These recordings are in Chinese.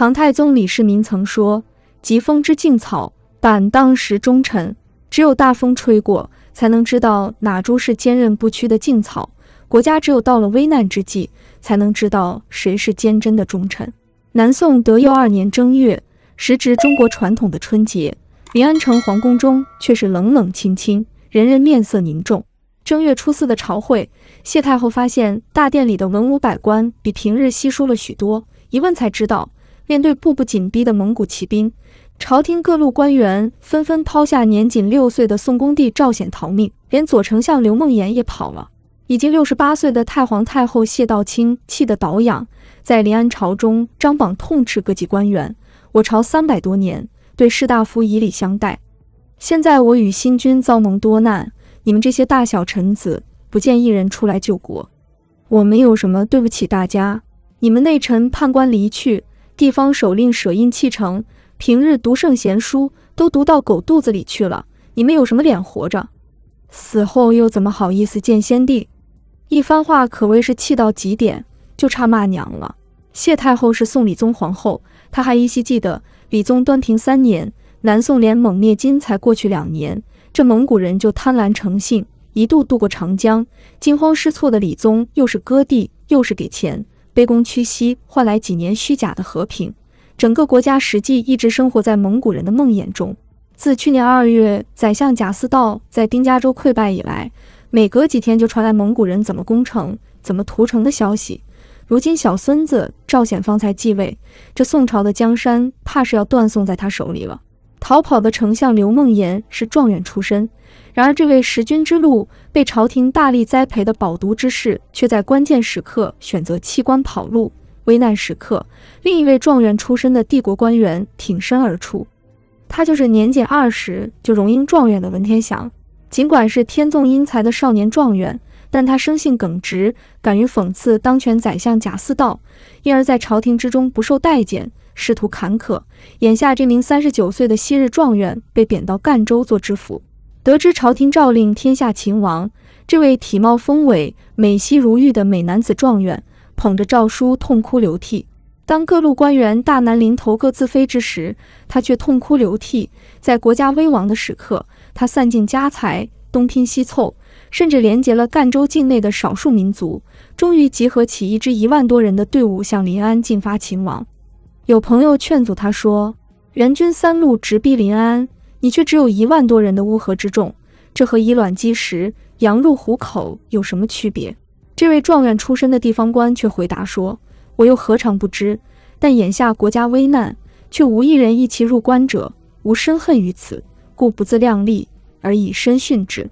唐太宗李世民曾说：“疾风知劲草，板当识忠臣。”只有大风吹过，才能知道哪株是坚韧不屈的劲草；国家只有到了危难之际，才能知道谁是坚贞的忠臣。南宋德佑2年正月，时值中国传统的春节，临安城皇宫中却是冷冷清清，人人面色凝重。正月初4的朝会，谢太后发现大殿里的文武百官比平日稀疏了许多，一问才知道，面对步步紧逼的蒙古骑兵，朝廷各路官员纷纷抛下年仅6岁的宋恭帝赵显逃命，连左丞相刘梦妍也跑了。已经68岁的太皇太后谢道清气得倒仰，在临安朝中张榜痛斥各级官员：“我朝300多年，对士大夫以礼相待，现在我与新君遭蒙多难，你们这些大小臣子不见一人出来救国，我没有什么对不起大家。你们内臣判官离去，地方首令舍印弃城，平日读圣贤书都读到狗肚子里去了，你们有什么脸活着？死后又怎么好意思见先帝？”一番话可谓是气到极点，就差骂娘了。谢太后是宋理宗皇后，她还依稀记得理宗端平3年，南宋连蒙灭金才过去2年，这蒙古人就贪婪成性，一度渡过长江。惊慌失措的理宗又是割地又是给钱，卑躬屈膝换来几年虚假的和平，整个国家实际一直生活在蒙古人的梦魇中。自去年2月宰相贾似道在丁家州溃败以来，每隔几天就传来蒙古人怎么攻城、怎么屠城的消息。如今小孙子赵显方才继位，这宋朝的江山怕是要断送在他手里了。逃跑的丞相刘梦妍是状元出身，然而这位识君之路被朝廷大力栽培的饱读之士，却在关键时刻选择弃官跑路。危难时刻，另一位状元出身的帝国官员挺身而出，他就是年仅20就荣膺状元的文天祥。尽管是天纵英才的少年状元，但他生性耿直，敢于讽刺当权宰相贾似道，因而在朝廷之中不受待见，仕途坎坷。眼下这名39岁的昔日状元被贬到赣州做知府，得知朝廷诏令天下秦王，这位体貌丰伟、美膝如玉的美男子状元捧着诏书痛哭流涕。当各路官员大难临头各自飞之时，他却痛哭流涕。在国家危亡的时刻，他散尽家财，东拼西凑，甚至连结了赣州境内的少数民族，终于集合起一支1万多人的队伍向临安进发秦王。有朋友劝阻他说：“援军3路直逼临安，你却只有1万多人的乌合之众，这和以卵击石、羊入虎口有什么区别？”这位状元出身的地方官却回答说：“我又何尝不知，但眼下国家危难，却无一人一其入关者，无深恨于此，故不自量力，而以身殉之。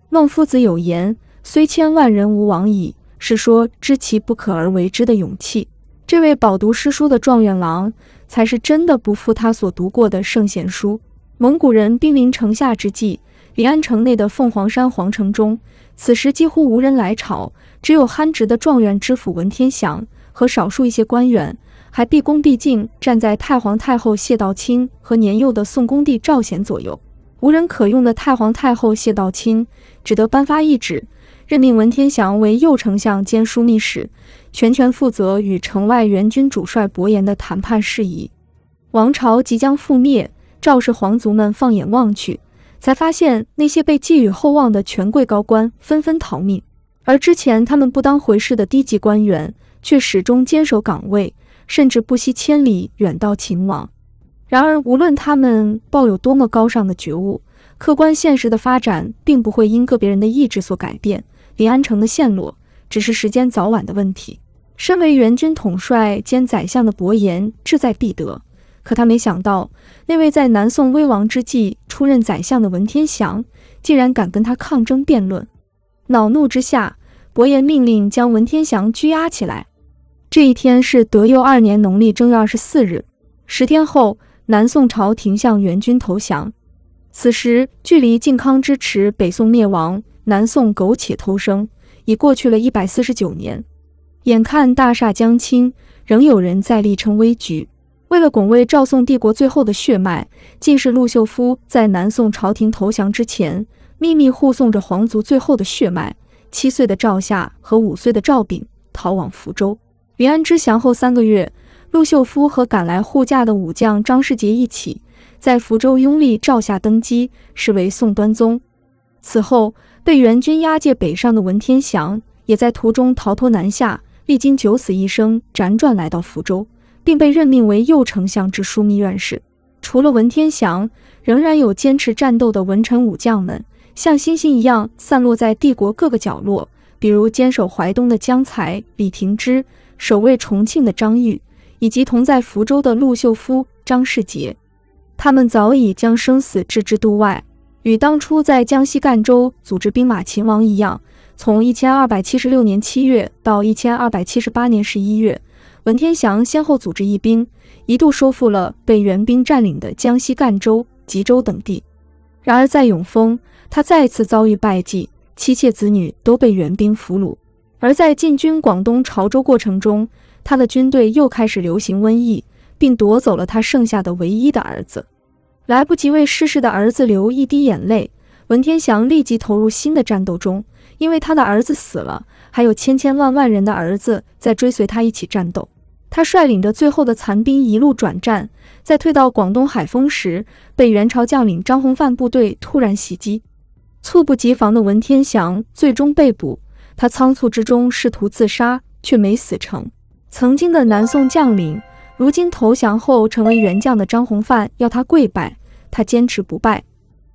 孟夫子有言，虽千万人吾往矣，是说知其不可而为之的勇气。”这位饱读诗书的状元郎，才是真的不负他所读过的圣贤书。蒙古人兵临城下之际，临安城内的凤凰山皇城中，此时几乎无人来朝，只有憨直的状元知府文天祥和少数一些官员，还毕恭毕敬站在太皇太后谢道清和年幼的宋恭帝赵显左右。无人可用的太皇太后谢道清只得颁发懿旨，任命文天祥为右丞相兼枢密使，全权负责与城外援军主帅伯颜的谈判事宜。王朝即将覆灭，赵氏皇族们放眼望去，才发现那些被寄予厚望的权贵高官纷纷逃命，而之前他们不当回事的低级官员却始终坚守岗位，甚至不惜千里远到秦王。然而无论他们抱有多么高尚的觉悟，客观现实的发展并不会因个别人的意志所改变，临安城的陷落只是时间早晚的问题。身为援军统帅兼宰相的伯颜志在必得，可他没想到那位在南宋危亡之际出任宰相的文天祥竟然敢跟他抗争辩论。恼怒之下，伯颜命令将文天祥拘押起来。这一天是德佑2年农历正月24日，10天后南宋朝廷向援军投降。此时距离靖康之耻、北宋灭亡、南宋苟且偷生已过去了149年。眼看大厦将倾，仍有人在力撑危局。为了拱卫赵宋帝国最后的血脉，进士陆秀夫在南宋朝廷投降之前，秘密护送着皇族最后的血脉7岁的赵夏和5岁的赵昺逃往福州。临安之降后3个月，陆秀夫和赶来护驾的武将张世杰一起，在福州拥立赵夏登基，是为宋端宗。此后，被元军押解北上的文天祥也在途中逃脱南下，历经九死一生，辗转来到福州，并被任命为右丞相之枢密院士。除了文天祥，仍然有坚持战斗的文臣武将们，像星星一样散落在帝国各个角落，比如坚守淮东的江才、李廷芝，守卫重庆的张玉，以及同在福州的陆秀夫、张世杰。他们早已将生死置之度外，与当初在江西赣州组织兵马秦王一样，从1276年7月到1278年11月，文天祥先后组织义兵，一度收复了被元兵占领的江西赣州、吉州等地。然而在永丰，他再次遭遇败绩，妻妾子女都被元兵俘虏。而在进军广东潮州过程中，他的军队又开始流行瘟疫，并夺走了他剩下的唯一的儿子。来不及为逝世的儿子流一滴眼泪，文天祥立即投入新的战斗中，因为他的儿子死了，还有千千万万人的儿子在追随他一起战斗。他率领着最后的残兵一路转战，在退到广东海丰时，被元朝将领张弘范部队突然袭击，猝不及防的文天祥最终被捕。他仓促之中试图自杀，却没死成。曾经的南宋将领，如今投降后成为元将的张弘范要他跪拜，他坚持不拜。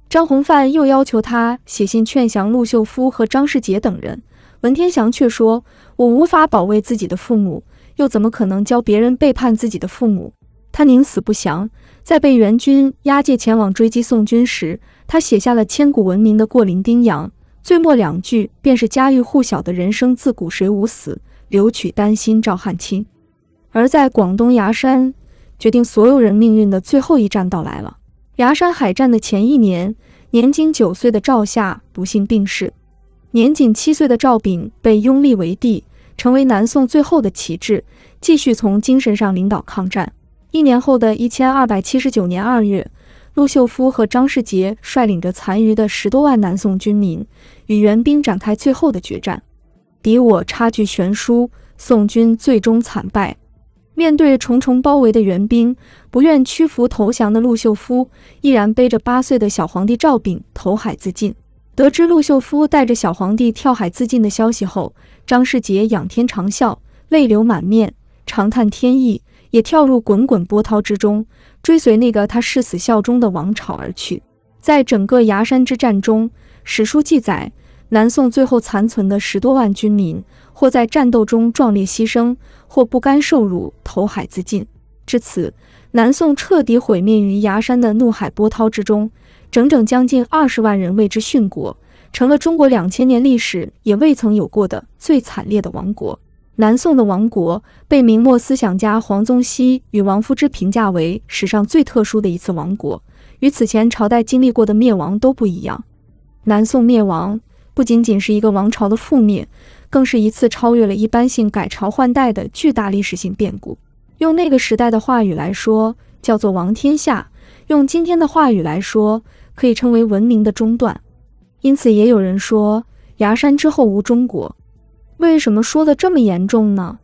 张弘范又要求他写信劝降陆秀夫和张世杰等人，文天祥却说：“我无法保卫自己的父母，又怎么可能教别人背叛自己的父母？”他宁死不降。在被元军押解前往追击宋军时，他写下了千古闻名的《过零丁洋》，最末两句便是家喻户晓的人生自古谁无死，留取丹心照汗青。而在广东崖山，决定所有人命运的最后一战到来了。崖山海战的前一年，年仅9岁的赵夏不幸病逝，年仅7岁的赵昺被拥立为帝，成为南宋最后的旗帜，继续从精神上领导抗战。1年后的1279年2月，陆秀夫和张世杰率领着残余的10多万南宋军民，与元兵展开最后的决战。敌我差距悬殊，宋军最终惨败。面对重重包围的元兵，不愿屈服投降的陆秀夫依然背着8岁的小皇帝赵昺投海自尽。得知陆秀夫带着小皇帝跳海自尽的消息后，张世杰仰天长啸，泪流满面，长叹天意，也跳入滚滚波涛之中，追随那个他誓死效忠的王朝而去。在整个崖山之战中，史书记载，南宋最后残存的10多万军民，或在战斗中壮烈牺牲，或不甘受辱投海自尽。至此，南宋彻底毁灭于崖山的怒海波涛之中，整整将近20万人为之殉国，成了中国2000年历史也未曾有过的最惨烈的亡国。南宋的亡国被明末思想家黄宗羲与王夫之评价为史上最特殊的一次亡国，与此前朝代经历过的灭亡都不一样。南宋灭亡不仅仅是一个王朝的覆灭，更是一次超越了一般性改朝换代的巨大历史性变故。用那个时代的话语来说，叫做亡天下；用今天的话语来说，可以称为文明的中断。因此也有人说，崖山之后无中国。为什么说的这么严重呢？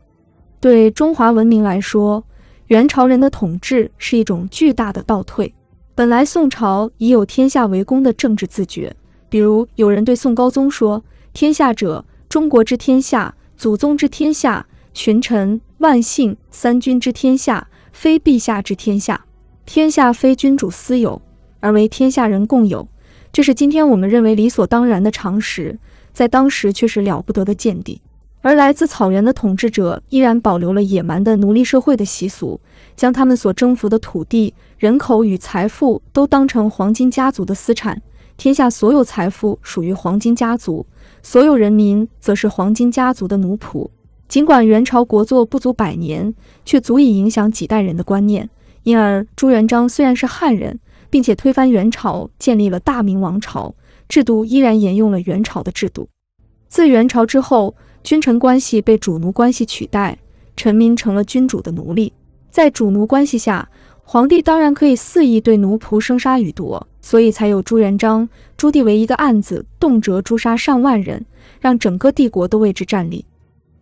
对中华文明来说，元朝人的统治是一种巨大的倒退。本来宋朝已有天下为公的政治自觉，比如有人对宋高宗说：“天下者，中国之天下，祖宗之天下，群臣万姓三军之天下，非陛下之天下。天下非君主私有，而为天下人共有。”这是今天我们认为理所当然的常识，在当时却是了不得的见地。而来自草原的统治者依然保留了野蛮的奴隶社会的习俗，将他们所征服的土地、人口与财富都当成黄金家族的私产。天下所有财富属于黄金家族，所有人民则是黄金家族的奴仆。尽管元朝国祚不足100年，却足以影响几代人的观念。因而朱元璋虽然是汉人，并且推翻元朝，建立了大明王朝，制度依然沿用了元朝的制度。自元朝之后，君臣关系被主奴关系取代，臣民成了君主的奴隶。在主奴关系下，皇帝当然可以肆意对奴仆生杀予夺，所以才有朱元璋、朱棣为一个案子动辄诛杀上万人，让整个帝国都为之战栗。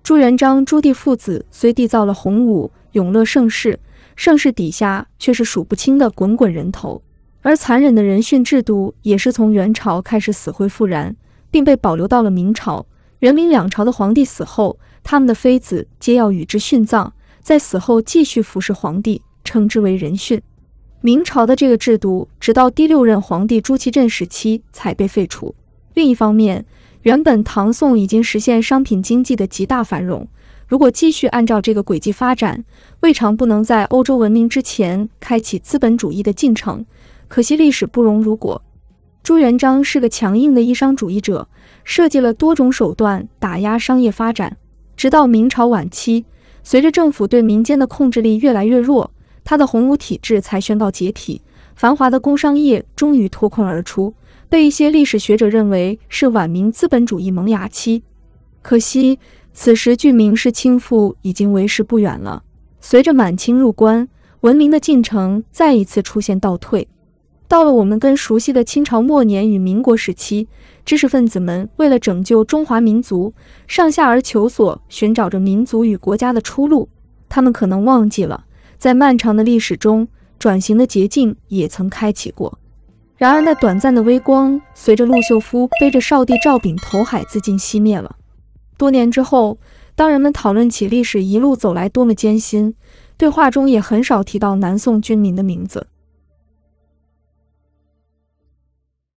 朱元璋、朱棣父子虽缔造了洪武、永乐盛世，盛世底下却是数不清的滚滚人头。而残忍的人殉制度也是从元朝开始死灰复燃，并被保留到了明朝。元明两朝的皇帝死后，他们的妃子皆要与之殉葬，在死后继续服侍皇帝，称之为人殉。明朝的这个制度直到第6任皇帝朱祁镇时期才被废除。另一方面，原本唐宋已经实现商品经济的极大繁荣，如果继续按照这个轨迹发展，未尝不能在欧洲文明之前开启资本主义的进程。可惜历史不容如果。朱元璋是个强硬的依商主义者，设计了多种手段打压商业发展。直到明朝晚期，随着政府对民间的控制力越来越弱，他的洪武体制才宣告解体，繁华的工商业终于脱困而出，被一些历史学者认为是晚明资本主义萌芽期。可惜，此时距明式倾覆已经为时不远了。随着满清入关，文明的进程再一次出现倒退。到了我们更熟悉的清朝末年与民国时期，知识分子们为了拯救中华民族，上下而求索，寻找着民族与国家的出路。他们可能忘记了，在漫长的历史中，转型的捷径也曾开启过。然而那短暂的微光，随着陆秀夫背着少帝赵昺投海自尽熄灭了。多年之后，当人们讨论起历史一路走来多么艰辛，对话中也很少提到南宋军民的名字。